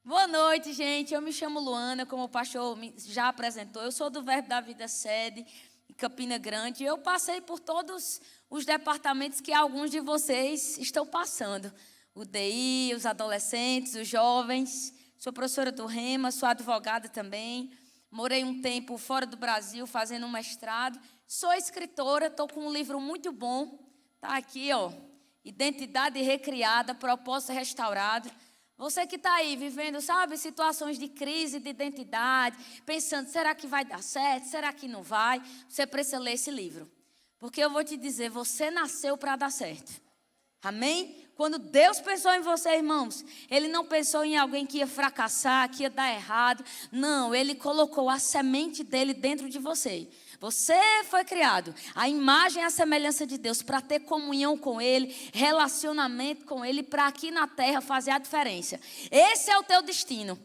Boa noite, gente. Eu me chamo Luana, como o pastor já apresentou. Eu sou do Verbo da Vida Sede, em Campina Grande. Eu passei por todos os departamentos que alguns de vocês estão passando. O DI, os adolescentes, os jovens. Sou professora do Rema, sou advogada também. Morei um tempo fora do Brasil, fazendo um mestrado. Sou escritora, estou com um livro muito bom. Está aqui, ó. Identidade Recriada, Propósito Restaurado. Você que está aí vivendo, sabe, situações de crise de identidade, pensando, será que vai dar certo? Será que não vai? Você precisa ler esse livro. Porque eu vou te dizer, você nasceu para dar certo. Amém? Quando Deus pensou em você, irmãos, Ele não pensou em alguém que ia fracassar, que ia dar errado. Não, Ele colocou a semente dEle dentro de você. Você foi criado, a imagem e a semelhança de Deus, para ter comunhão com Ele, relacionamento com Ele, para aqui na terra fazer a diferença. Esse é o teu destino.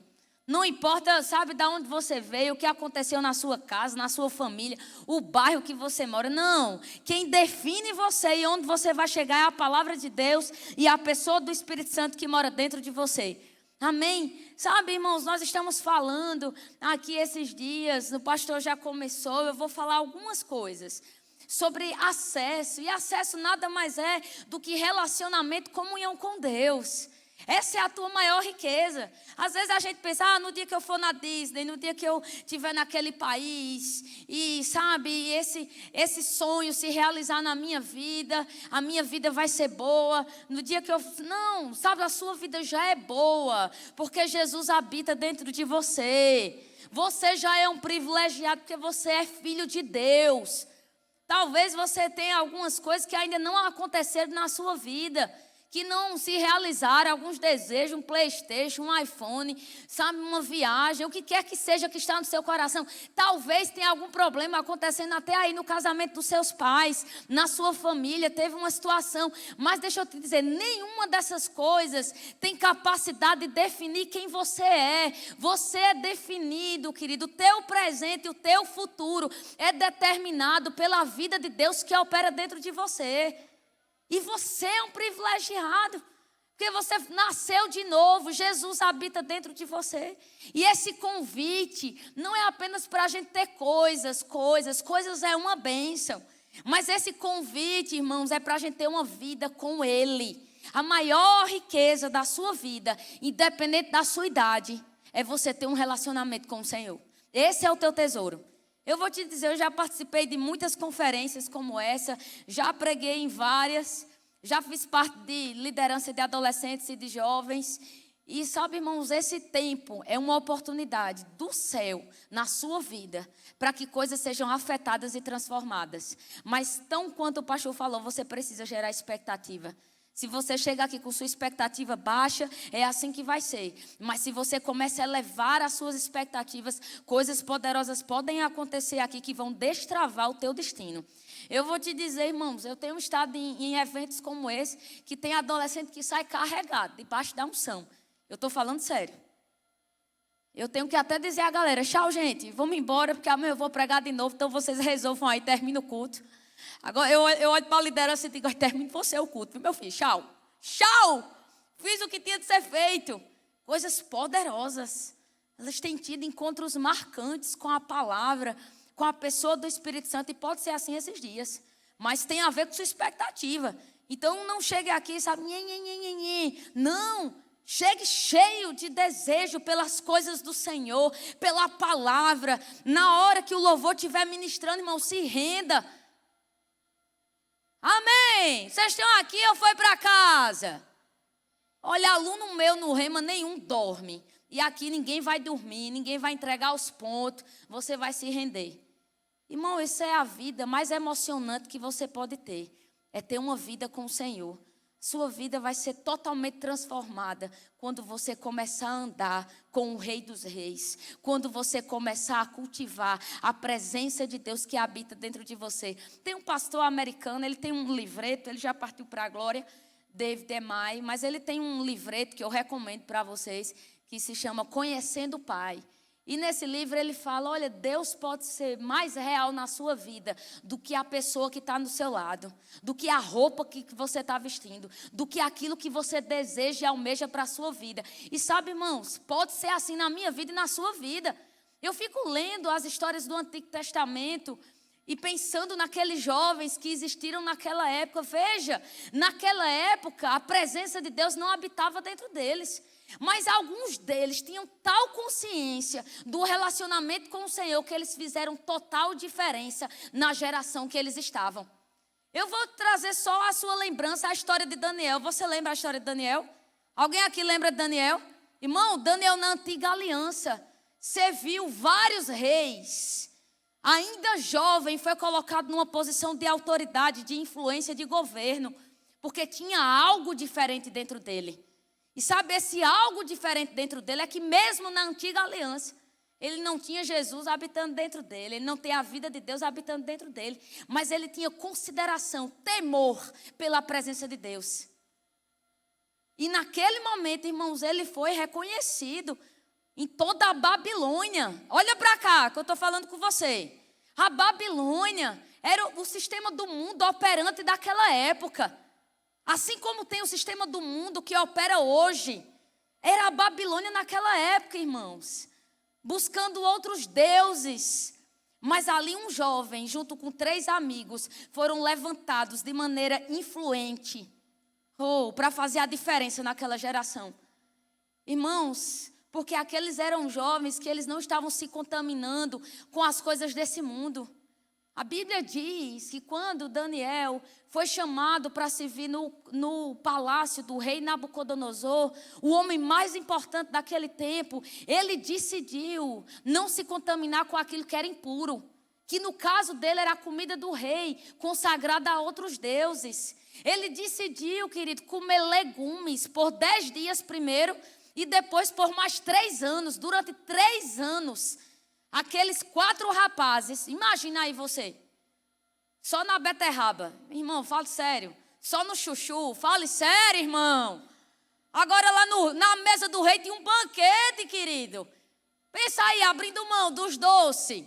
Não importa, sabe, de onde você veio, o que aconteceu na sua casa, na sua família, o bairro que você mora. Não, quem define você e onde você vai chegar é a palavra de Deus e a pessoa do Espírito Santo que mora dentro de você. Amém? Sabe, irmãos, nós estamos falando aqui esses dias, o pastor já começou, eu vou falar algumas coisas sobre acesso. E acesso nada mais é do que relacionamento, comunhão com Deus. Essa é a tua maior riqueza. Às vezes a gente pensa, no dia que eu for na Disney, no dia que eu estiver naquele país, e sabe, esse sonho se realizar na minha vida, a minha vida vai ser boa. No dia que eu... Não, sabe, a sua vida já é boa, porque Jesus habita dentro de você. Você já é um privilegiado, porque você é filho de Deus. Talvez você tenha algumas coisas que ainda não aconteceram na sua vida, que não se realizaram, alguns desejos, um PlayStation, um iPhone, sabe, uma viagem, o que quer que seja que está no seu coração. Talvez tenha algum problema acontecendo até aí no casamento dos seus pais, na sua família, teve uma situação. Mas deixa eu te dizer, nenhuma dessas coisas tem capacidade de definir quem você é. Você é definido, querido, o teu presente, o teu futuro é determinado pela vida de Deus que opera dentro de você. E você é um privilegiado, porque você nasceu de novo, Jesus habita dentro de você. E esse convite não é apenas para a gente ter coisas é uma bênção. Mas esse convite, irmãos, é para a gente ter uma vida com Ele. A maior riqueza da sua vida, independente da sua idade, é você ter um relacionamento com o Senhor. Esse é o teu tesouro. Eu vou te dizer, eu já participei de muitas conferências como essa, já preguei em várias, já fiz parte de liderança de adolescentes e de jovens. E sabe, irmãos, esse tempo é uma oportunidade do céu na sua vida para que coisas sejam afetadas e transformadas. Mas tão quanto o pastor falou, você precisa gerar expectativa. Se você chegar aqui com sua expectativa baixa, é assim que vai ser. Mas se você começa a elevar as suas expectativas, coisas poderosas podem acontecer aqui que vão destravar o teu destino. Eu vou te dizer, irmãos, eu tenho estado em eventos como esse, que tem adolescente que sai carregado, debaixo da unção. Eu estou falando sério. Eu tenho que até dizer à galera, tchau, gente, vamos embora, porque amanhã eu vou pregar de novo, então vocês resolvam aí, termina o culto. Agora eu olho para a liderança e digo, termine você o culto, meu filho, tchau. Tchau! Fiz o que tinha de ser feito. Coisas poderosas. Elas têm tido encontros marcantes com a palavra, com a pessoa do Espírito Santo, e pode ser assim esses dias. Mas tem a ver com sua expectativa. Então não chegue aqui e sabe, não. Chegue cheio de desejo pelas coisas do Senhor, pela palavra. Na hora que o louvor estiver ministrando, irmão, se renda. Amém. Vocês estão aqui ou foi para casa? Olha, aluno meu no Rema, nenhum dorme. E aqui ninguém vai dormir, ninguém vai entregar os pontos. Você vai se render. Irmão, isso é a vida mais emocionante que você pode ter. É ter uma vida com o Senhor. Sua vida vai ser totalmente transformada quando você começar a andar com o Rei dos Reis. Quando você começar a cultivar a presença de Deus que habita dentro de você. Tem um pastor americano, ele tem um livreto, ele já partiu para a glória, David Emai, mas ele tem um livreto que eu recomendo para vocês, que se chama Conhecendo o Pai. E nesse livro ele fala, olha, Deus pode ser mais real na sua vida do que a pessoa que está no seu lado, do que a roupa que você está vestindo, do que aquilo que você deseja e almeja para a sua vida. E sabe, irmãos, pode ser assim na minha vida e na sua vida. Eu fico lendo as histórias do Antigo Testamento e pensando naqueles jovens que existiram naquela época. Veja, naquela época a presença de Deus não habitava dentro deles. Mas alguns deles tinham tal consciência do relacionamento com o Senhor que eles fizeram total diferença na geração que eles estavam. Eu vou trazer só a sua lembrança, a história de Daniel. Você lembra a história de Daniel? Alguém aqui lembra de Daniel? Irmão, Daniel na antiga aliança serviu vários reis. Ainda jovem, foi colocado numa posição de autoridade, de influência, de governo, porque tinha algo diferente dentro dele. E sabe, esse algo diferente dentro dele é que mesmo na antiga aliança, ele não tinha Jesus habitando dentro dele, ele não tem a vida de Deus habitando dentro dele, mas ele tinha consideração, temor pela presença de Deus. E naquele momento, irmãos, ele foi reconhecido em toda a Babilônia. Olha para cá que eu estou falando com você. A Babilônia era o sistema do mundo operante daquela época. Assim como tem o sistema do mundo que opera hoje, era a Babilônia naquela época, irmãos, buscando outros deuses. Mas ali um jovem, junto com 3 amigos, foram levantados de maneira influente, para fazer a diferença naquela geração. Irmãos, porque aqueles eram jovens que eles não estavam se contaminando com as coisas desse mundo. A Bíblia diz que quando Daniel foi chamado para servir no palácio do rei Nabucodonosor, o homem mais importante daquele tempo, ele decidiu não se contaminar com aquilo que era impuro, que no caso dele era a comida do rei, consagrada a outros deuses. Ele decidiu, querido, comer legumes por 10 dias primeiro e depois por mais 3 anos, durante 3 anos. Aqueles 4 rapazes, imagina aí você, só na beterraba, irmão, fale sério, só no chuchu, fale sério, irmão. Agora lá na mesa do rei tinha um banquete, querido. Pensa aí, abrindo mão dos doces,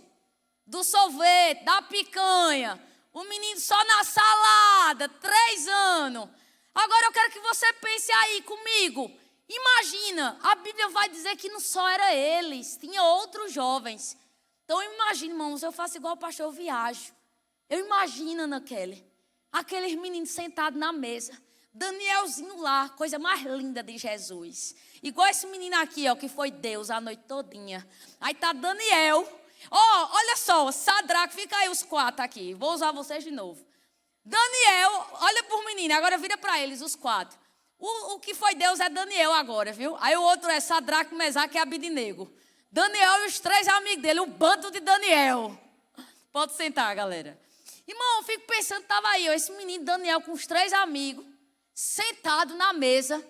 do sorvete, da picanha, o menino só na salada, 3 anos. Agora eu quero que você pense aí comigo. Imagina, a Bíblia vai dizer que não só era eles, tinha outros jovens. Então imagina, irmãos, eu faço igual o pastor, eu viajo. Eu imagino aqueles meninos sentados na mesa, Danielzinho lá, coisa mais linda de Jesus. Igual esse menino aqui, ó, que foi Deus a noite todinha. Aí tá Daniel, olha só, Sadraque, fica aí os 4 aqui, vou usar vocês de novo. Daniel, olha por menino, agora vira para eles os 4. O que foi Deus é Daniel agora, viu? Aí o outro é Sadraque, Mesaque e Abednego. Daniel e os 3 amigos dele, o bando de Daniel. Pode sentar, galera. Irmão, eu fico pensando, estava aí, esse menino Daniel com os 3 amigos, sentado na mesa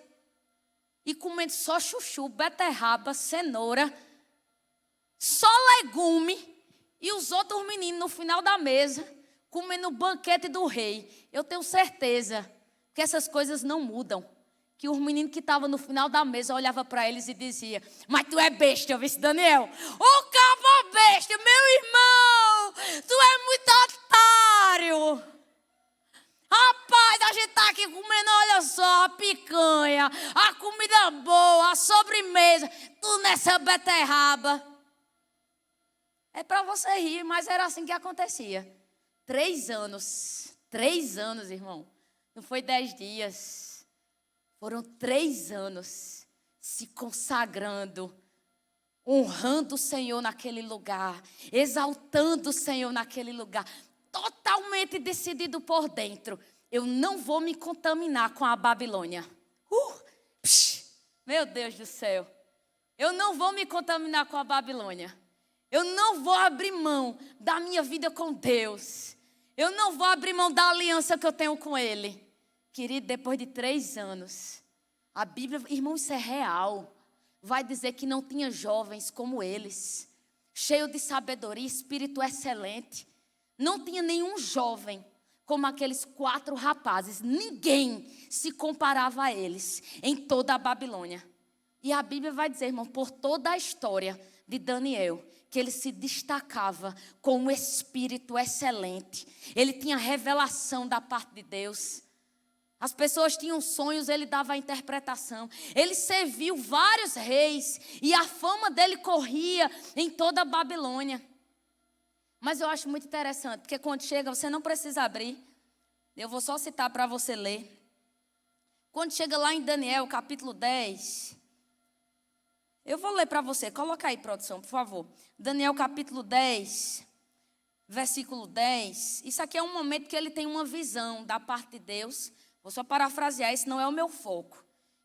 e comendo só chuchu, beterraba, cenoura, só legume, e os outros meninos no final da mesa, comendo o banquete do rei. Eu tenho certeza que essas coisas não mudam. Que os meninos que estavam no final da mesa olhavam para eles e diziam: mas tu é besta, eu vi esse Daniel. O cabo besta, meu irmão, tu é muito otário. Rapaz, a gente tá aqui comendo, olha só, a picanha, a comida boa, a sobremesa, tu nessa beterraba. É para você rir, mas era assim que acontecia. 3 anos, irmão. Não foi 10 dias. Foram 3 anos se consagrando, honrando o Senhor naquele lugar, exaltando o Senhor naquele lugar, totalmente decidido por dentro. Eu não vou me contaminar com a Babilônia. Meu Deus do céu. Eu não vou me contaminar com a Babilônia. Eu não vou abrir mão da minha vida com Deus. Eu não vou abrir mão da aliança que eu tenho com Ele. Querido, depois de 3 anos, a Bíblia, irmão, isso é real. Vai dizer que não tinha jovens como eles, cheio de sabedoria, espírito excelente. Não tinha nenhum jovem como aqueles 4 rapazes. Ninguém se comparava a eles em toda a Babilônia. E a Bíblia vai dizer, irmão, por toda a história, de Daniel que ele se destacava com um espírito excelente. Ele tinha revelação da parte de Deus. As pessoas tinham sonhos, ele dava a interpretação. Ele serviu vários reis e a fama dele corria em toda a Babilônia. Mas eu acho muito interessante, porque quando chega, você não precisa abrir. Eu vou só citar para você ler. Quando chega lá em Daniel, capítulo 10, eu vou ler para você. Coloca aí, produção, por favor. Daniel, capítulo 10, versículo 10. Isso aqui é um momento que ele tem uma visão da parte de Deus. Vou só parafrasear, esse não é o meu foco.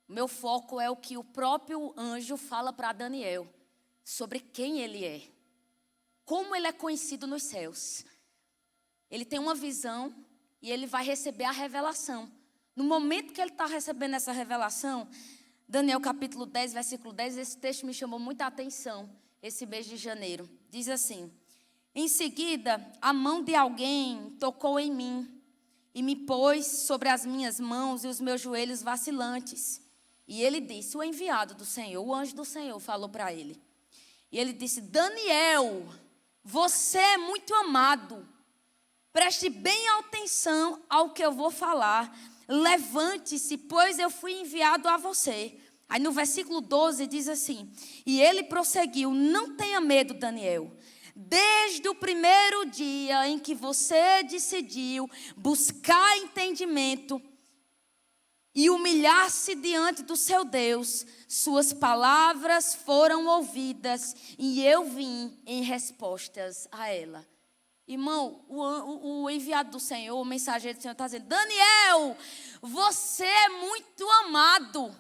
O meu foco é o que o próprio anjo fala para Daniel sobre quem ele é. Como ele é conhecido nos céus. Ele tem uma visão e ele vai receber a revelação. No momento que ele está recebendo essa revelação, Daniel capítulo 10, versículo 10, esse texto me chamou muita atenção esse mês de janeiro. Diz assim: em seguida, a mão de alguém tocou em mim e me pôs sobre as minhas mãos e os meus joelhos vacilantes. E ele disse, o enviado do Senhor, o anjo do Senhor falou para ele. E ele disse, Daniel, você é muito amado. Preste bem atenção ao que eu vou falar. Levante-se, pois eu fui enviado a você. Aí no versículo 12 diz assim, e ele prosseguiu, não tenha medo, Daniel. Desde o primeiro dia em que você decidiu buscar entendimento e humilhar-se diante do seu Deus, suas palavras foram ouvidas e eu vim em respostas a ela. Irmão, o enviado do Senhor, o mensageiro do Senhor está dizendo, Daniel, você é muito amado.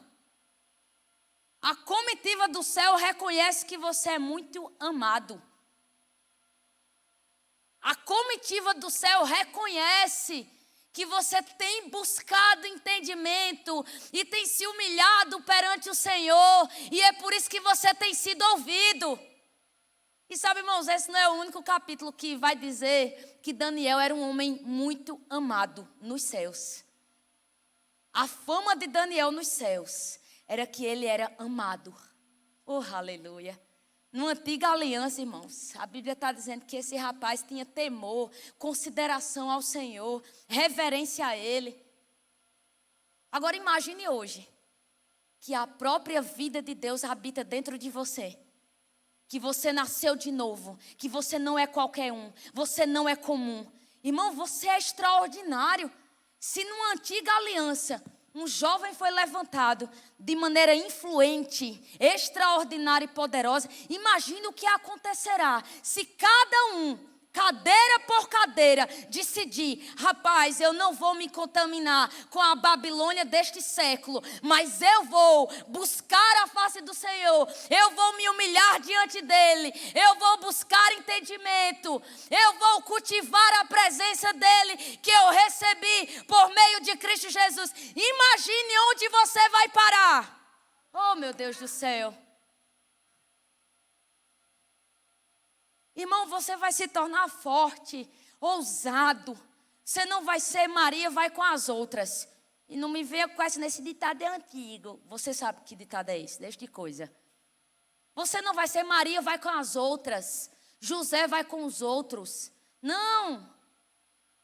A comitiva do céu reconhece que você é muito amado. A comitiva do céu reconhece que você tem buscado entendimento e tem se humilhado perante o Senhor. E é por isso que você tem sido ouvido. E sabe, irmãos, esse não é o único capítulo que vai dizer que Daniel era um homem muito amado nos céus. A fama de Daniel nos céus era que ele era amado. Oh, aleluia. Numa antiga aliança, irmãos, a Bíblia está dizendo que esse rapaz tinha temor, consideração ao Senhor, reverência a Ele. Agora imagine hoje, que a própria vida de Deus habita dentro de você. Que você nasceu de novo, que você não é qualquer um, você não é comum. Irmão, você é extraordinário. Se numa antiga aliança, um jovem foi levantado de maneira influente, extraordinária e poderosa, imagina o que acontecerá se cada um, cadeira por cadeira, decidir, rapaz, eu não vou me contaminar com a Babilônia deste século, mas eu vou buscar a face do Senhor, eu vou me humilhar diante dEle, eu vou buscar entendimento, eu vou cultivar a presença dEle que eu recebi por meio de Cristo Jesus. Imagine onde você vai parar. Oh, meu Deus do céu. Irmão, você vai se tornar forte, ousado. Você não vai ser Maria, vai com as outras. E não me venha com nesse ditado é antigo. Você sabe que ditado é esse, deste coisa. Você não vai ser Maria, vai com as outras. José vai com os outros. Não.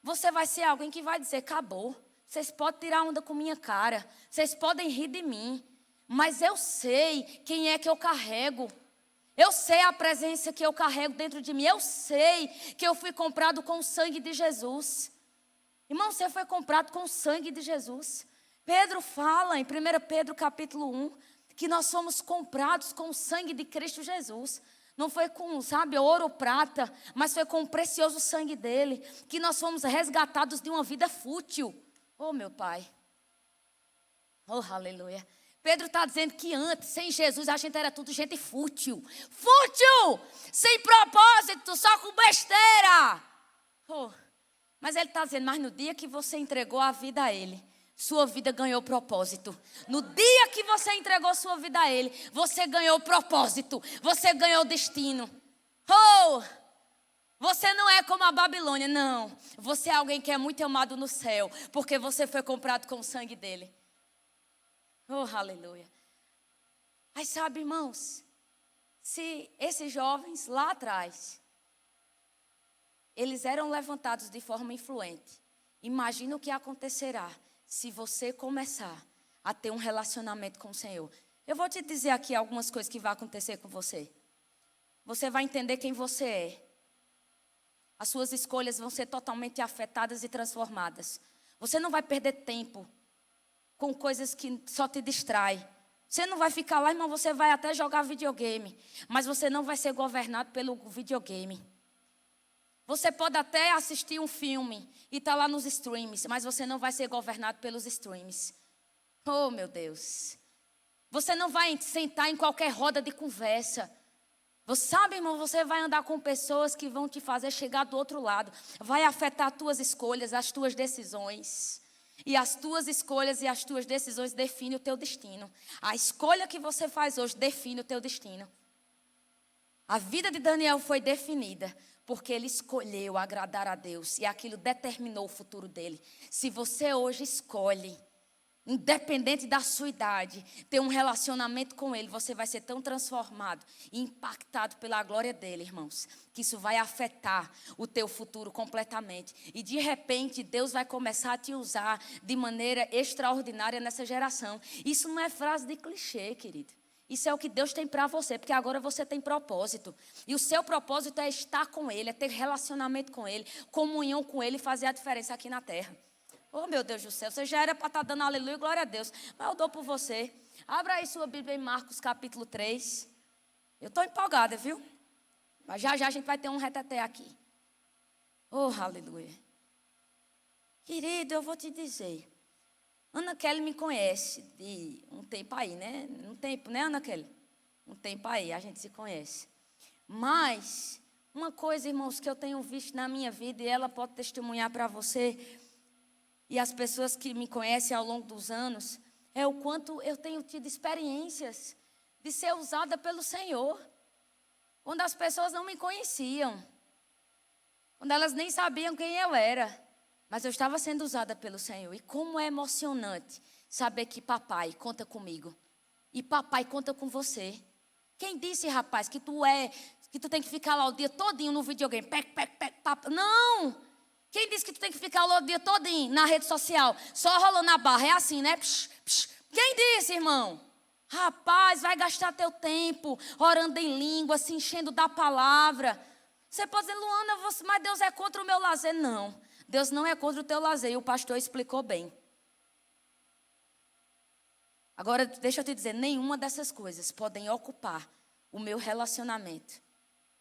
Você vai ser alguém que vai dizer, acabou. Vocês podem tirar onda com minha cara. Vocês podem rir de mim. Mas eu sei quem é que eu carrego. Eu sei a presença que eu carrego dentro de mim. Eu sei que eu fui comprado com o sangue de Jesus. Irmão, você foi comprado com o sangue de Jesus. Pedro fala em 1 Pedro capítulo 1, que nós somos comprados com o sangue de Cristo Jesus. Não foi com, ouro ou prata, mas foi com o precioso sangue dele, que nós fomos resgatados de uma vida fútil. Oh, meu Pai. Oh, aleluia. Pedro está dizendo que antes, sem Jesus, a gente era tudo gente fútil. Fútil! Sem propósito, só com besteira. Oh, mas ele está dizendo, mas no dia que você entregou a vida a Ele, sua vida ganhou propósito. No dia que você entregou sua vida a Ele, você ganhou propósito. Você ganhou destino. Oh! Você não é como a Babilônia, não. Você é alguém que é muito amado no céu, porque você foi comprado com o sangue dele. Oh, aleluia. Aí sabe, irmãos, Se esses jovens lá atrás, eles eram levantados de forma influente, imagina o que acontecerá se você começar a ter um relacionamento com o Senhor. Eu vou te dizer aqui algumas coisas que vão acontecer com você. Você vai entender quem você é. As suas escolhas vão ser totalmente afetadas e transformadas. Você não vai perder tempo com coisas que só te distraem. Você não vai ficar lá, irmão, você vai até jogar videogame, mas você não vai ser governado pelo videogame. Você pode até assistir um filme e estar lá nos streams, mas você não vai ser governado pelos streams. Oh, meu Deus. Você não vai sentar em qualquer roda de conversa. Você sabe, irmão, você vai andar com pessoas que vão te fazer chegar do outro lado. Vai afetar as tuas escolhas, as tuas decisões. E as tuas escolhas e as tuas decisões definem o teu destino. A escolha que você faz hoje define o teu destino. A vida de Daniel foi definida porque ele escolheu agradar a Deus. E aquilo determinou o futuro dele. Se você hoje escolhe, independente da sua idade, ter um relacionamento com Ele, você vai ser tão transformado e impactado pela glória dEle, irmãos, que isso vai afetar o teu futuro completamente. E de repente, Deus vai começar a te usar de maneira extraordinária nessa geração. Isso não é frase de clichê, querido. Isso é o que Deus tem para você, porque agora você tem propósito. E o seu propósito é estar com Ele, é ter relacionamento com Ele, comunhão com Ele e fazer a diferença aqui na terra. Oh, meu Deus do céu, você já era para estar dando aleluia e glória a Deus. Mas eu dou por você. Abra aí sua Bíblia em Marcos capítulo 3. Eu estou empolgada, viu? Mas já a gente vai ter um reteté aqui. Oh, aleluia. Querido, eu vou te dizer. Ana Kelly me conhece de um tempo aí, né? Um tempo, né, Ana Kelly? Um tempo aí, a gente se conhece. Mas, uma coisa, irmãos, que eu tenho visto na minha vida, e ela pode testemunhar para você, e as pessoas que me conhecem ao longo dos anos, é o quanto eu tenho tido experiências de ser usada pelo Senhor. Quando as pessoas não me conheciam. Quando elas nem sabiam quem eu era. Mas eu estava sendo usada pelo Senhor. E como é emocionante saber que papai conta comigo. E papai conta com você. Quem disse, rapaz, que tu tem que ficar lá o dia todinho no videogame? Papai. Não! Quem disse que tu tem que ficar lá o dia todinho na rede social? Só rolando a barra, é assim, né? Psh, psh. Quem disse, irmão? Rapaz, vai gastar teu tempo orando em língua, se enchendo da palavra. Você pode dizer, Luana, mas Deus é contra o meu lazer. Não, Deus não é contra o teu lazer. E o pastor explicou bem. Agora, deixa eu te dizer, nenhuma dessas coisas podem ocupar o meu relacionamento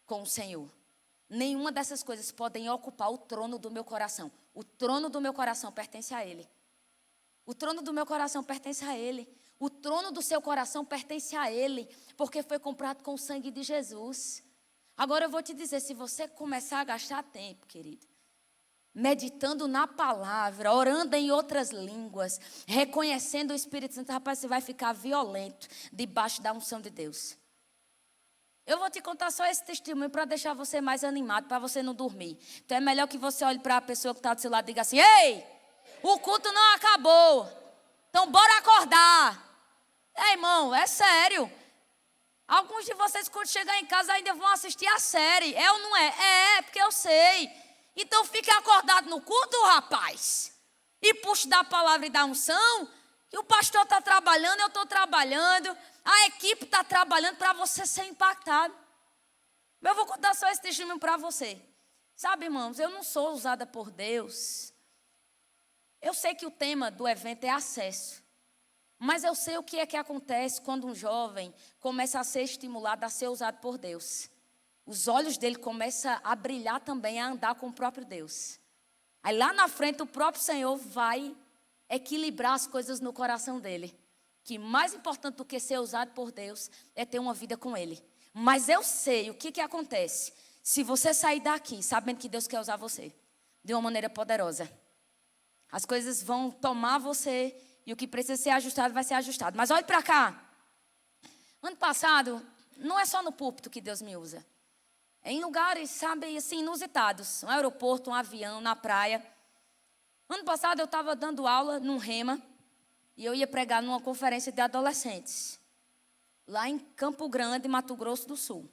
com o Senhor. Nenhuma dessas coisas podem ocupar o trono do meu coração. O trono do meu coração pertence a Ele. O trono do meu coração pertence a Ele. O trono do seu coração pertence a Ele, porque foi comprado com o sangue de Jesus. Agora eu vou te dizer, se você começar a gastar tempo, querido, meditando na palavra, orando em outras línguas, reconhecendo o Espírito Santo, rapaz, você vai ficar violento debaixo da unção de Deus. Eu vou te contar só esse testemunho para deixar você mais animado, para você não dormir. Então é melhor que você olhe para a pessoa que está do seu lado e diga assim, ei, o culto não acabou, então bora acordar. Irmão, é sério. Alguns de vocês quando chegar em casa ainda vão assistir a série, é ou não é? É, porque eu sei. Então fique acordado no culto, rapaz. E puxe da palavra e da unção, que o pastor está trabalhando, eu estou trabalhando. A equipe está trabalhando para você ser impactado. Eu vou contar só esse testemunho para você. Sabe, irmãos, eu não sou usada por Deus. Eu sei que o tema do evento é acesso. Mas eu sei o que é que acontece quando um jovem começa a ser estimulado a ser usado por Deus. Os olhos dele começam a brilhar também, a andar com o próprio Deus. Aí lá na frente o próprio Senhor vai equilibrar as coisas no coração dele. Que mais importante do que ser usado por Deus é ter uma vida com Ele. Mas eu sei o que acontece se você sair daqui sabendo que Deus quer usar você de uma maneira poderosa. As coisas vão tomar você e o que precisa ser ajustado vai ser ajustado. Mas olhe para cá. Ano passado, não é só no púlpito que Deus me usa. É em lugares, sabe, assim, inusitados. Um aeroporto, um avião, na praia. Ano passado eu estava dando aula num Rema. E eu ia pregar numa conferência de adolescentes. lá em Campo Grande, Mato Grosso do Sul.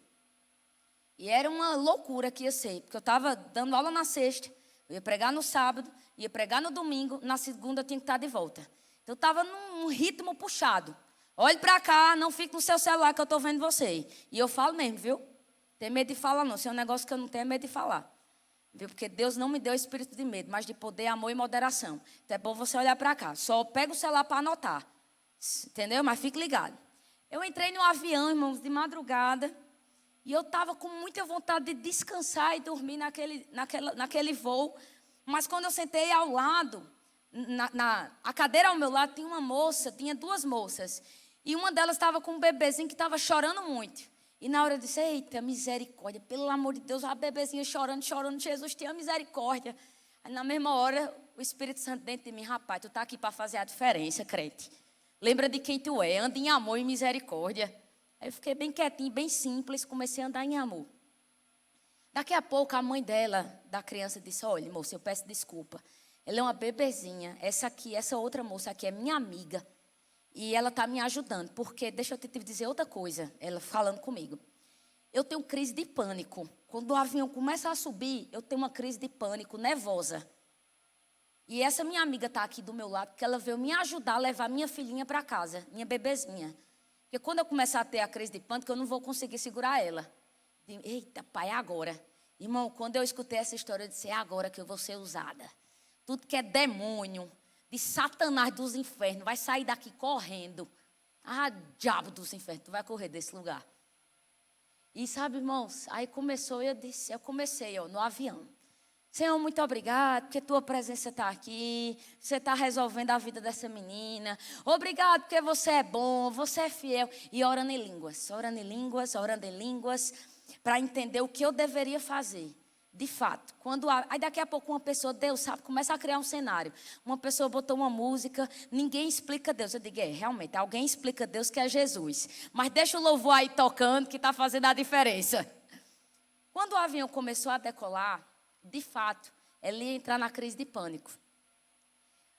E era uma loucura que ia ser, porque eu estava dando aula na sexta, eu ia pregar no sábado, ia pregar no domingo, na segunda eu tinha que estar de volta. Então eu estava num ritmo puxado. Olhe para cá, não fique no seu celular que eu estou vendo você. E eu falo mesmo, viu? Tem medo de falar não, se é um negócio que eu não tenho, é medo de falar. Viu? Porque Deus não me deu espírito de medo, mas de poder, amor e moderação. Então é bom você olhar para cá. Só pega o celular para anotar. Entendeu? Mas fique ligado. Eu entrei no avião, irmãos, de madrugada. E eu estava com muita vontade de descansar e dormir naquele voo. Mas quando eu sentei ao lado, a cadeira ao meu lado, tinha uma moça, tinha duas moças. E uma delas estava com um bebezinho que estava chorando muito. E na hora eu disse, eita, misericórdia, pelo amor de Deus, a bebezinha chorando, Jesus, tenha misericórdia. Aí na mesma hora, o Espírito Santo dentro de mim, rapaz, tu está aqui para fazer a diferença, crente. Lembra de quem tu é, anda em amor e misericórdia. Aí eu fiquei bem quietinho, bem simples, comecei a andar em amor. Daqui a pouco a mãe dela, da criança, disse, olha, moça, eu peço desculpa. Ela é uma bebezinha, essa outra moça aqui é minha amiga. E ela está me ajudando, porque, deixa eu te dizer outra coisa, ela falando comigo. Eu tenho crise de pânico. Quando o avião começa a subir, eu tenho uma crise de pânico nervosa. E essa minha amiga está aqui do meu lado, porque ela veio me ajudar a levar minha filhinha para casa, minha bebezinha. Porque quando eu começar a ter a crise de pânico, eu não vou conseguir segurar ela. Eita, pai, é agora. Irmão, quando eu escutei essa história, eu disse, é agora que eu vou ser usada. Tudo que é demônio, de Satanás dos infernos, vai sair daqui correndo. Ah, diabo dos infernos, tu vai correr desse lugar. E sabe, irmãos, aí eu comecei no avião. Senhor, muito obrigado, porque tua presença está aqui. Você está resolvendo a vida dessa menina. Obrigado, porque você é bom, você é fiel. E orando em línguas, para entender o que eu deveria fazer. De fato, aí daqui a pouco uma pessoa, Deus sabe, começa a criar um cenário. Uma pessoa botou uma música, ninguém explica Deus. Eu digo, realmente, alguém explica Deus que é Jesus. Mas deixa o louvor aí tocando que está fazendo a diferença. Quando o avião começou a decolar, de fato, ela ia entrar na crise de pânico.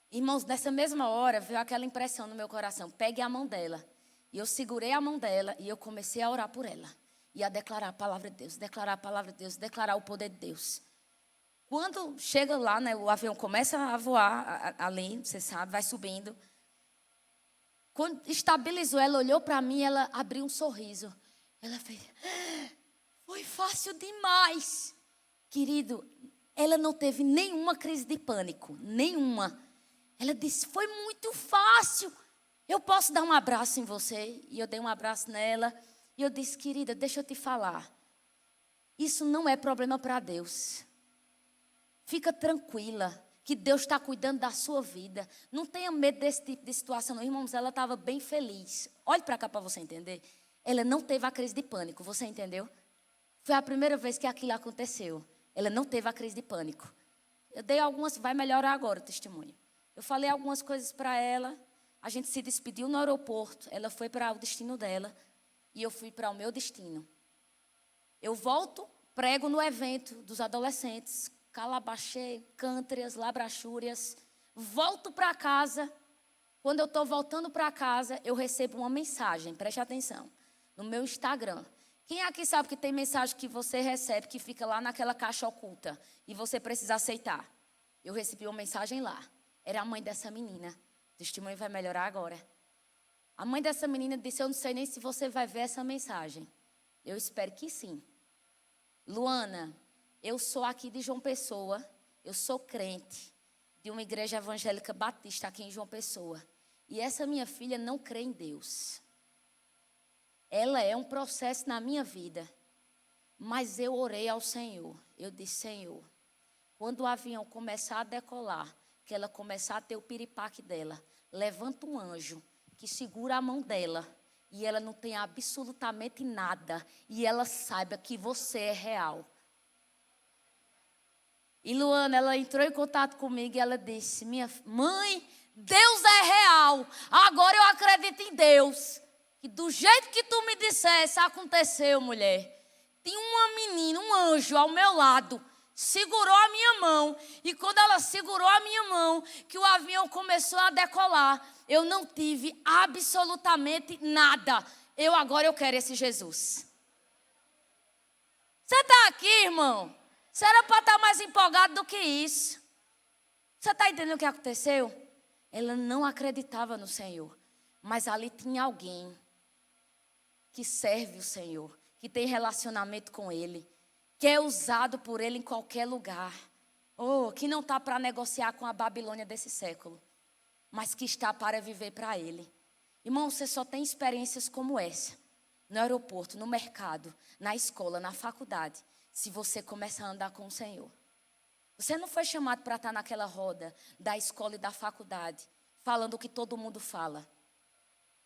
Irmãos, nessa mesma hora, veio aquela impressão no meu coração, pegue a mão dela. E eu segurei a mão dela e eu comecei a orar por ela. E a declarar a palavra de Deus, declarar o poder de Deus. Quando chega lá, né, o avião começa a voar ali, você sabe, vai subindo. Quando estabilizou, ela olhou para mim, ela abriu um sorriso. Ela fez, foi fácil demais. Querido, ela não teve nenhuma crise de pânico, nenhuma. Ela disse, foi muito fácil. Eu posso dar um abraço em você? E eu dei um abraço nela. E eu disse, querida, deixa eu te falar. Isso não é problema para Deus. Fica tranquila, que Deus está cuidando da sua vida. Não tenha medo desse tipo de situação, não. Irmãos, ela estava bem feliz. Olhe para cá para você entender. Ela não teve a crise de pânico, você entendeu? Foi a primeira vez que aquilo aconteceu. Ela não teve a crise de pânico. Eu dei algumas, vai melhorar agora o testemunho. Eu falei algumas coisas para ela. A gente se despediu no aeroporto. Ela foi para o destino dela. E eu fui para o meu destino. Eu volto, prego no evento dos adolescentes. Calabaxê, cântrias, labrachúrias. Volto para casa. Quando eu estou voltando para casa, eu recebo uma mensagem, preste atenção, no meu Instagram. Quem aqui sabe que tem mensagem que você recebe, que fica lá naquela caixa oculta, e você precisa aceitar? Eu recebi uma mensagem lá. Era a mãe dessa menina. O testemunho vai melhorar agora. A mãe dessa menina disse, eu não sei nem se você vai ver essa mensagem. Eu espero que sim. Luana, eu sou aqui de João Pessoa. Eu sou crente de uma igreja evangélica batista aqui em João Pessoa. E essa minha filha não crê em Deus. Ela é um processo na minha vida. Mas eu orei ao Senhor. Eu disse, Senhor, quando o avião começar a decolar, que ela começar a ter o piripaque dela, levanta um anjo que segura a mão dela e ela não tem absolutamente nada e ela saiba que você é real. E Luana, ela entrou em contato comigo e ela disse, minha mãe, Deus é real, agora eu acredito em Deus. E do jeito que tu me dissesse, aconteceu, mulher. Tinha uma menina, um anjo ao meu lado, segurou a minha mão. E quando ela segurou a minha mão, que o avião começou a decolar, eu não tive absolutamente nada. agora eu quero esse Jesus. Você está aqui, irmão? Você era para estar mais empolgado do que isso. Você está entendendo o que aconteceu? Ela não acreditava no Senhor. Mas ali tinha alguém que serve o Senhor, que tem relacionamento com Ele, que é usado por Ele em qualquer lugar. Que não está para negociar com a Babilônia desse século, mas que está para viver para Ele. Irmão, você só tem experiências como essa, no aeroporto, no mercado, na escola, na faculdade, se você começar a andar com o Senhor. Você não foi chamado para estar naquela roda da escola e da faculdade, falando o que todo mundo fala.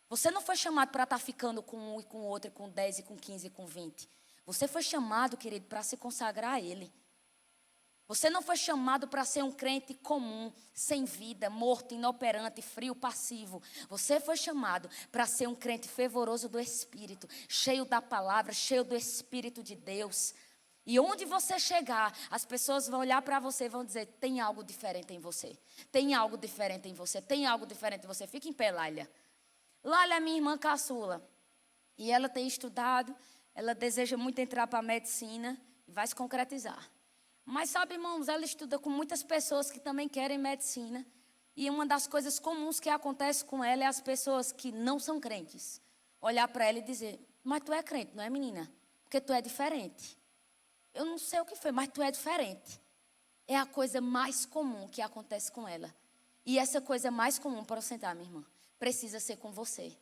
Você não foi chamado para estar ficando com um e com o outro, e com 10, e com 15, e com 20. Você foi chamado, querido, para se consagrar a Ele. Você não foi chamado para ser um crente comum, sem vida, morto, inoperante, frio, passivo. Você foi chamado para ser um crente fervoroso do Espírito, cheio da palavra, cheio do Espírito de Deus. E onde você chegar, as pessoas vão olhar para você e vão dizer, tem algo diferente em você. Tem algo diferente em você, tem algo diferente em você. Fica em pé, Lália. Lália é minha irmã caçula. E ela tem estudado, ela deseja muito entrar para a medicina e vai se concretizar. Mas sabe, irmãos, ela estuda com muitas pessoas que também querem medicina. E uma das coisas comuns que acontece com ela é as pessoas que não são crentes olhar para ela e dizer, mas tu é crente, não é, menina? Porque tu é diferente. Eu não sei o que foi, mas tu é diferente. É a coisa mais comum que acontece com ela. E essa coisa mais comum, para eu sentar, minha irmã, precisa ser com você.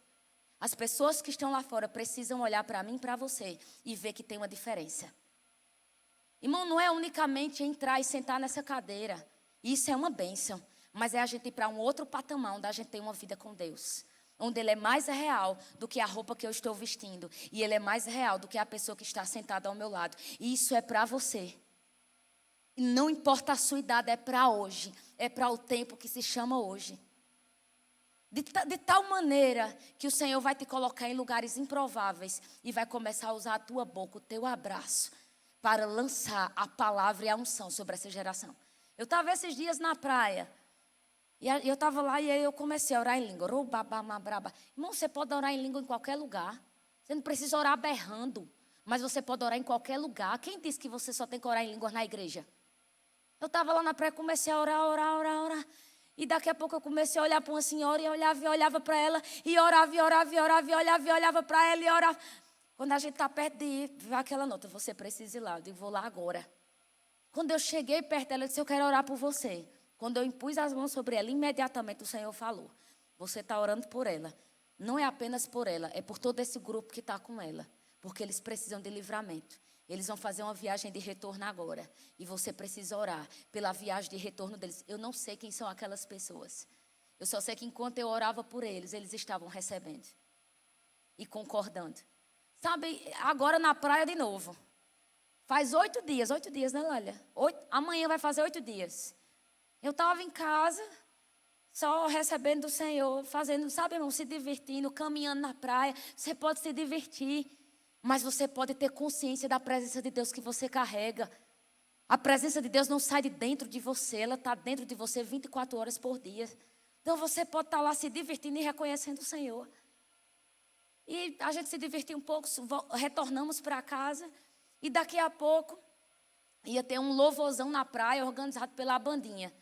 As pessoas que estão lá fora precisam olhar para mim e para você e ver que tem uma diferença. Irmão, não é unicamente entrar e sentar nessa cadeira. Isso é uma bênção. Mas é a gente ir para um outro patamar, onde a gente tem uma vida com Deus. Onde Ele é mais real do que a roupa que eu estou vestindo. E Ele é mais real do que a pessoa que está sentada ao meu lado. E isso é para você. E não importa a sua idade, é para hoje. É para o tempo que se chama hoje. De tal maneira que o Senhor vai te colocar em lugares improváveis. E vai começar a usar a tua boca, o teu abraço, para lançar a palavra e a unção sobre essa geração. Eu estava esses dias na praia. E eu estava lá e aí eu comecei a orar em língua. Irmão, você pode orar em língua em qualquer lugar. Você não precisa orar berrando. Mas você pode orar em qualquer lugar. Quem disse que você só tem que orar em línguas na igreja? Eu estava lá na praia, comecei a orar. E daqui a pouco eu comecei a olhar para uma senhora e olhava para ela. E orava, olhava para ela e orava. Quando a gente está perto de ir, vê aquela nota, você precisa ir lá. Eu digo, vou lá agora. Quando eu cheguei perto dela, eu disse, eu quero orar por você. Quando eu impus as mãos sobre ela, imediatamente o Senhor falou, você está orando por ela. Não é apenas por ela, é por todo esse grupo que está com ela. Porque eles precisam de livramento. Eles vão fazer uma viagem de retorno agora. E você precisa orar pela viagem de retorno deles. Eu não sei quem são aquelas pessoas. Eu só sei que enquanto eu orava por eles, eles estavam recebendo. E concordando. Sabe, agora na praia de novo. Faz 8 dias, né, Lália? Amanhã vai fazer 8 dias. Eu estava em casa, só recebendo do Senhor, fazendo, sabe, irmão, se divertindo, caminhando na praia. Você pode se divertir, mas você pode ter consciência da presença de Deus que você carrega. A presença de Deus não sai de dentro de você, ela está dentro de você 24 horas por dia. Então você pode estar lá se divertindo e reconhecendo o Senhor. E a gente se divertiu um pouco, retornamos para casa. E daqui a pouco ia ter um louvorzão na praia organizado pela bandinha.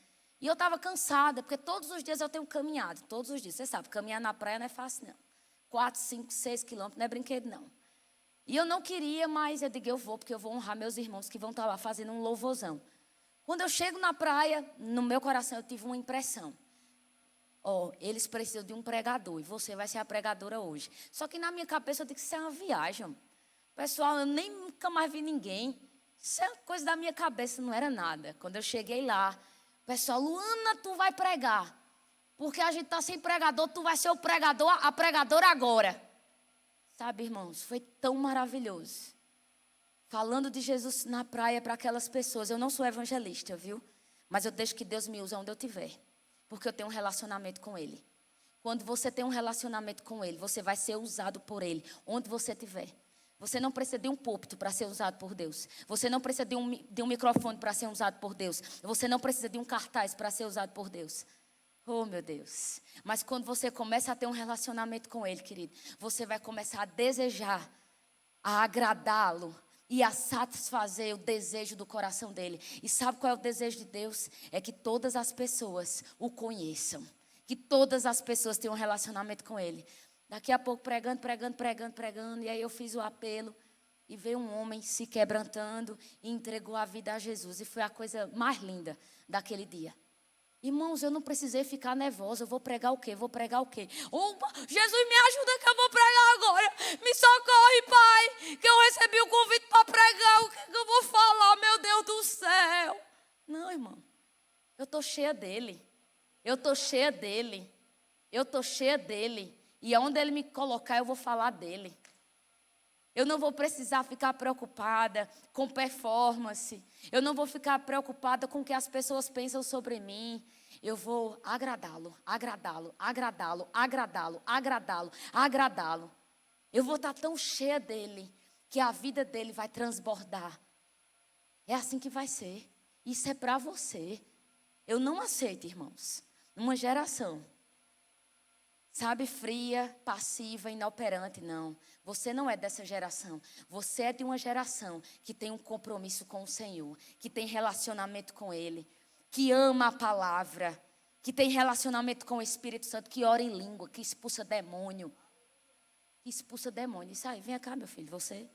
E eu estava cansada, porque todos os dias eu tenho caminhado. Todos os dias, você sabe, caminhar na praia não é fácil não. 4, 5, 6 quilômetros, não é brinquedo não. E eu não queria, mas eu digo, eu vou, porque eu vou honrar meus irmãos que vão estar lá fazendo um louvorzão. Quando eu chego na praia, no meu coração eu tive uma impressão. Eles precisam de um pregador e você vai ser a pregadora hoje. Só que na minha cabeça eu digo que isso é uma viagem. Pessoal, eu nunca mais vi ninguém. Isso é coisa da minha cabeça, não era nada. Quando eu cheguei lá, pessoal, Luana, tu vai pregar. Porque a gente está sem pregador, tu vai ser o pregador, a pregadora agora. Sabe, irmãos, foi tão maravilhoso. Falando de Jesus na praia para aquelas pessoas. Eu não sou evangelista, viu? Mas eu deixo que Deus me use onde eu estiver. Porque eu tenho um relacionamento com Ele. Quando você tem um relacionamento com Ele, você vai ser usado por Ele, onde você estiver. Você não precisa de um púlpito para ser usado por Deus. Você não precisa de um microfone para ser usado por Deus. Você não precisa de um cartaz para ser usado por Deus. Oh, meu Deus. Mas quando você começa a ter um relacionamento com Ele, querido, você vai começar a desejar, a agradá-lo e a satisfazer o desejo do coração dele. E sabe qual é o desejo de Deus? É que todas as pessoas o conheçam. Que todas as pessoas tenham um relacionamento com Ele. Daqui a pouco pregando. E aí eu fiz o apelo. E veio um homem se quebrantando e entregou a vida a Jesus. E foi a coisa mais linda daquele dia. Irmãos, eu não precisei ficar nervosa. Eu vou pregar o quê? Opa, Jesus, me ajuda que eu vou pregar agora. Me socorre, Pai, que eu recebi o convite para pregar. O que eu vou falar, meu Deus do céu? Não, irmão. Eu estou cheia dele. E aonde ele me colocar, eu vou falar dele. Eu não vou precisar ficar preocupada com performance. Eu não vou ficar preocupada com o que as pessoas pensam sobre mim. Eu vou agradá-lo. Eu vou estar tão cheia dele que a vida dele vai transbordar. É assim que vai ser. Isso é para você. Eu não aceito, irmãos, uma geração, sabe, fria, passiva, inoperante, não. Você não é dessa geração. Você é de uma geração que tem um compromisso com o Senhor, que tem relacionamento com Ele, que ama a palavra, que tem relacionamento com o Espírito Santo, que ora em língua, que expulsa demônio. Isso aí, vem cá, meu filho, você.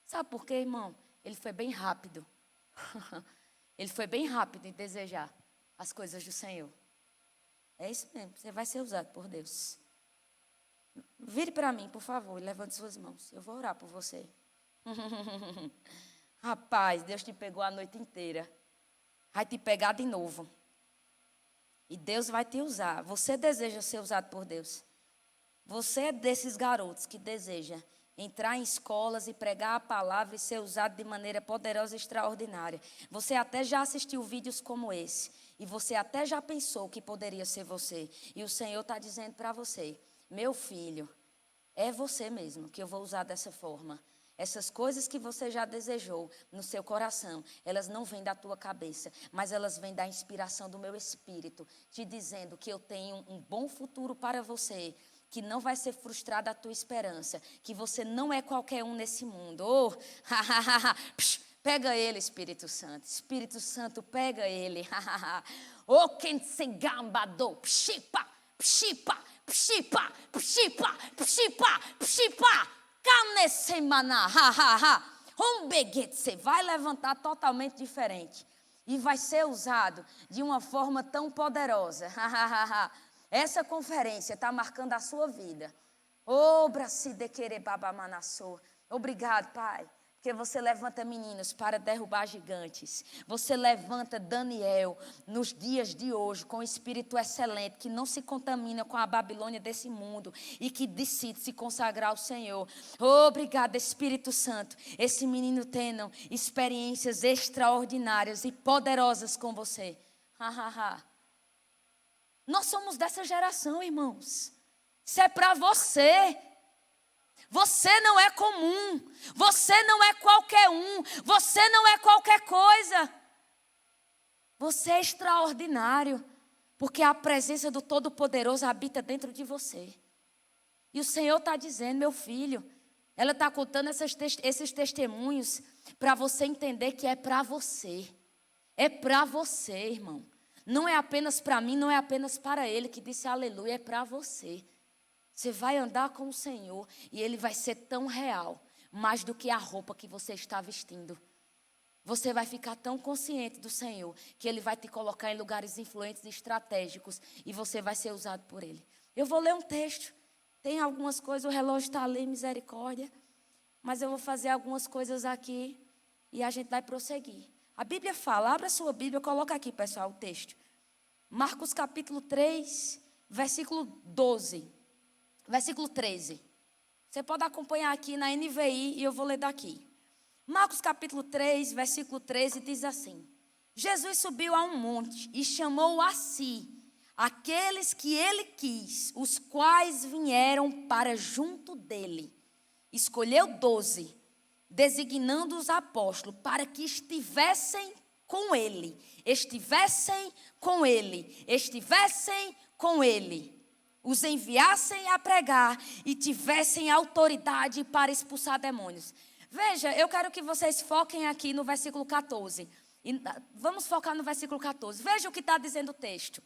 Sabe por quê, irmão? Ele foi bem rápido. Ele foi bem rápido em desejar as coisas do Senhor. É isso mesmo, você vai ser usado por Deus. Vire para mim, por favor, e levante suas mãos. Eu vou orar por você. Rapaz, Deus te pegou a noite inteira. Vai te pegar de novo. E Deus vai te usar. Você deseja ser usado por Deus. Você é desses garotos que deseja entrar em escolas e pregar a palavra e ser usado de maneira poderosa e extraordinária. Você até já assistiu vídeos como esse. E você até já pensou que poderia ser você. E o Senhor está dizendo para você: meu filho, é você mesmo que eu vou usar dessa forma. Essas coisas que você já desejou no seu coração, elas não vêm da tua cabeça, mas elas vêm da inspiração do meu espírito, te dizendo que eu tenho um bom futuro para você, que não vai ser frustrada a tua esperança, que você não é qualquer um nesse mundo. Oh, pega ele, Espírito Santo. Espírito Santo, pega ele. Oh, quem se gambadou, psipa, psipa, psipa, psipa, psipa, psipa. Canessemana, você vai levantar totalmente diferente e vai ser usado de uma forma tão poderosa. Essa conferência está marcando a sua vida. Obrigado, Pai, porque você levanta meninos para derrubar gigantes. Você levanta Daniel nos dias de hoje com um espírito excelente, que não se contamina com a Babilônia desse mundo e que decide se consagrar ao Senhor. Obrigado, Espírito Santo. Esse menino tendo experiências extraordinárias e poderosas com você. Nós somos dessa geração, irmãos. Isso é para você. Você não é comum, você não é qualquer um, você não é qualquer coisa. Você é extraordinário, porque a presença do Todo-Poderoso habita dentro de você. E o Senhor está dizendo, meu filho, ela está contando esses testemunhos para você entender que é para você. É para você, irmão. Não é apenas para mim, não é apenas para ele que disse aleluia, é para você. Você vai andar com o Senhor e Ele vai ser tão real, mais do que a roupa que você está vestindo. Você vai ficar tão consciente do Senhor que Ele vai te colocar em lugares influentes e estratégicos e você vai ser usado por Ele. Eu vou ler um texto. Tem algumas coisas, o relógio está ali, misericórdia. Mas eu vou fazer algumas coisas aqui e a gente vai prosseguir. A Bíblia fala, abra a sua Bíblia, coloca aqui, pessoal, o texto. Marcos capítulo 3, versículo 12. Versículo 13. Você pode acompanhar aqui na NVI e eu vou ler daqui. Marcos capítulo 3, versículo 13 diz assim: Jesus subiu a um monte e chamou a si aqueles que ele quis, os quais vieram para junto dele. Escolheu 12, designando os apóstolos para que estivessem com ele, estivessem com ele, estivessem com ele, os enviassem a pregar e tivessem autoridade para expulsar demônios. Veja, eu quero que vocês foquem aqui no versículo 14. Vamos focar no versículo 14. Veja o que está dizendo o texto.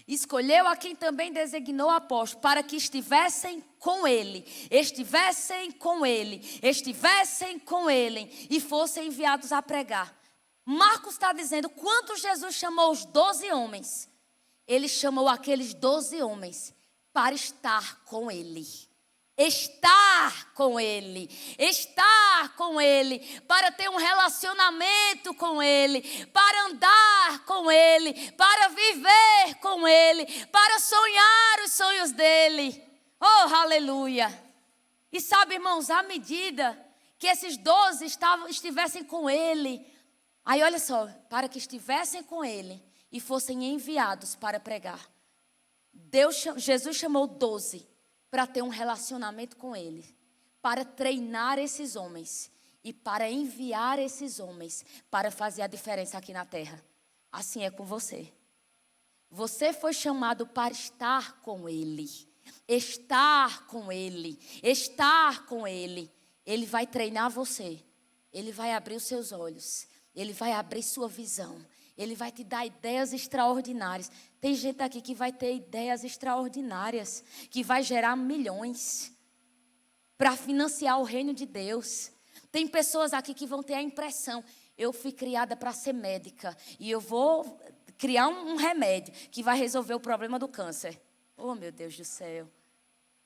Escolheu a quem também designou apóstolo, para que estivessem com ele, estivessem com ele, estivessem com ele e fossem enviados a pregar. Marcos está dizendo, quando Jesus chamou os 12 homens, ele chamou aqueles 12 homens para estar com ele. Estar com ele, para ter um relacionamento com ele, para andar com ele, para viver com ele, para sonhar os sonhos dele. Oh, aleluia! E sabe, irmãos, à medida que esses 12 estivessem com ele, aí olha só, para que estivessem com ele e fossem enviados para pregar. Jesus chamou 12 para ter um relacionamento com ele, para treinar esses homens e para enviar esses homens para fazer a diferença aqui na terra. Assim é com você. Você foi chamado para estar com ele, estar com ele, estar com ele. Ele vai treinar você, ele vai abrir os seus olhos, ele vai abrir sua visão. Ele vai te dar ideias extraordinárias. Tem gente aqui que vai ter ideias extraordinárias, que vai gerar milhões para financiar o reino de Deus. Tem pessoas aqui que vão ter a impressão, eu fui criada para ser médica e eu vou criar um remédio que vai resolver o problema do câncer. Oh, meu Deus do céu.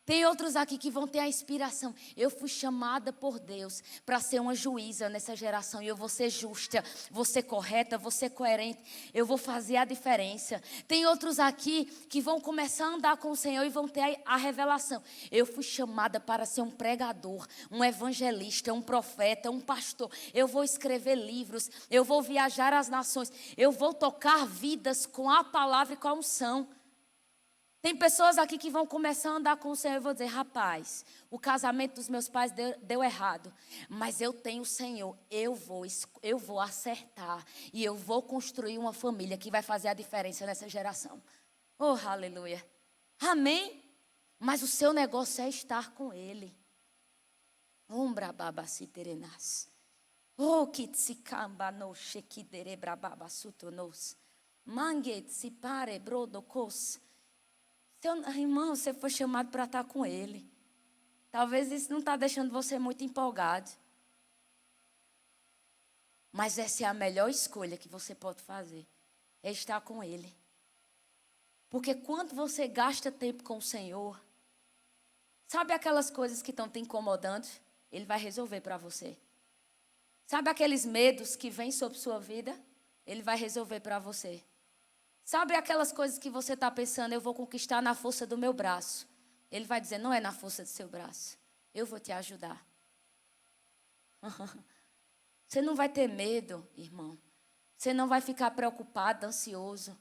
Tem outros aqui que vão ter a inspiração. Eu fui chamada por Deus para ser uma juíza nessa geração. E eu vou ser justa, vou ser correta, vou ser coerente. Eu vou fazer a diferença. Tem outros aqui que vão começar a andar com o Senhor e vão ter a revelação. Eu fui chamada para ser um pregador, um evangelista, um profeta, um pastor. Eu vou escrever livros, eu vou viajar às nações. Eu vou tocar vidas com a palavra e com a unção. Tem pessoas aqui que vão começar a andar com o Senhor e vão dizer, rapaz, o casamento dos meus pais deu errado, mas eu tenho o Senhor, eu vou acertar e eu vou construir uma família que vai fazer a diferença nessa geração. Oh, aleluia. Amém? Mas o seu negócio é estar com Ele. Oh, kitsikamba no shekidere brababa sutonos. Manget se pare brodokos. Irmão, você foi chamado para estar com Ele. Talvez isso não está deixando você muito empolgado. Mas essa é a melhor escolha que você pode fazer. É estar com Ele. Porque quando você gasta tempo com o Senhor, sabe aquelas coisas que estão te incomodando? Ele vai resolver para você. Sabe aqueles medos que vêm sobre sua vida? Ele vai resolver para você. Sabe aquelas coisas que você está pensando, eu vou conquistar na força do meu braço. Ele vai dizer, não é na força do seu braço. Eu vou te ajudar. Você não vai ter medo, irmão. Você não vai ficar preocupado, ansioso.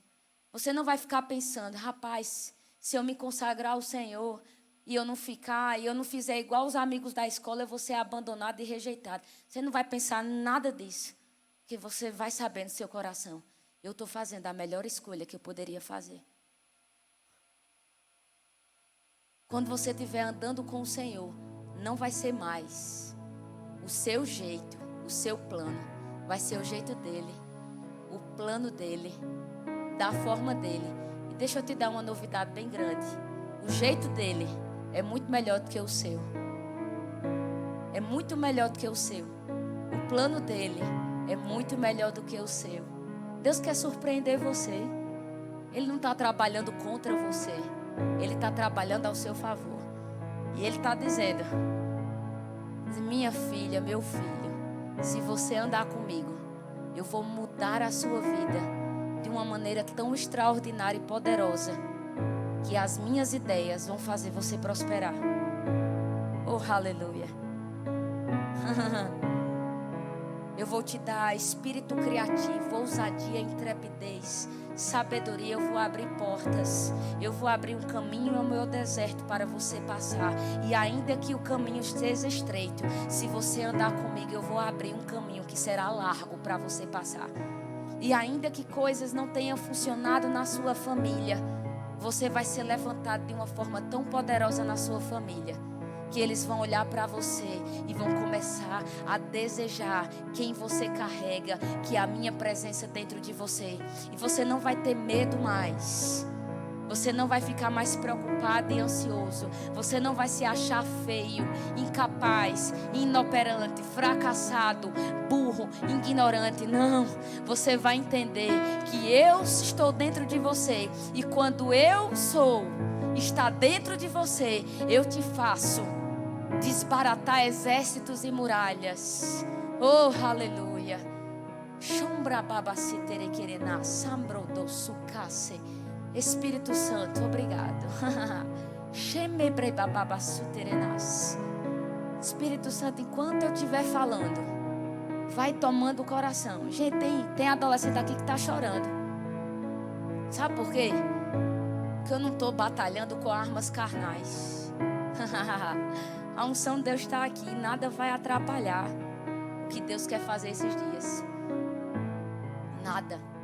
Você não vai ficar pensando, rapaz, se eu me consagrar ao Senhor e eu não fizer igual os amigos da escola, eu vou ser abandonado e rejeitado. Você não vai pensar nada disso. Porque você vai saber no seu coração. Eu estou fazendo a melhor escolha que eu poderia fazer. Quando você estiver andando com o Senhor, não vai ser mais o seu jeito, o seu plano. Vai ser o jeito dele, o plano dele, da forma dele. E deixa eu te dar uma novidade bem grande. O jeito dele é muito melhor do que o seu. É muito melhor do que o seu. O plano dele é muito melhor do que o seu. Deus quer surpreender você. Ele não está trabalhando contra você. Ele está trabalhando ao seu favor. E Ele está dizendo, minha filha, meu filho, se você andar comigo, eu vou mudar a sua vida de uma maneira tão extraordinária e poderosa, que as minhas ideias vão fazer você prosperar. Oh, aleluia. Eu vou te dar espírito criativo, ousadia, intrepidez, sabedoria. Eu vou abrir portas. Eu vou abrir um caminho no meu deserto para você passar. E ainda que o caminho esteja estreito, se você andar comigo, eu vou abrir um caminho que será largo para você passar. E ainda que coisas não tenham funcionado na sua família, você vai ser levantado de uma forma tão poderosa na sua família, que eles vão olhar para você e vão começar a desejar quem você carrega, que é a minha presença dentro de você. E você não vai ter medo mais. Você não vai ficar mais preocupado e ansioso. Você não vai se achar feio, incapaz, inoperante, fracassado, burro, ignorante. Não. Você vai entender que eu estou dentro de você. E quando eu sou, está dentro de você, eu te faço desbaratar exércitos e muralhas. Oh, aleluia. Espírito Santo, obrigado. Espírito Santo, enquanto eu estiver falando, vai tomando o coração. Gente, tem adolescente aqui que está chorando. Sabe por quê? Porque eu não estou batalhando com armas carnais. A unção de Deus está aqui. Nada vai atrapalhar o que Deus quer fazer esses dias. Nada.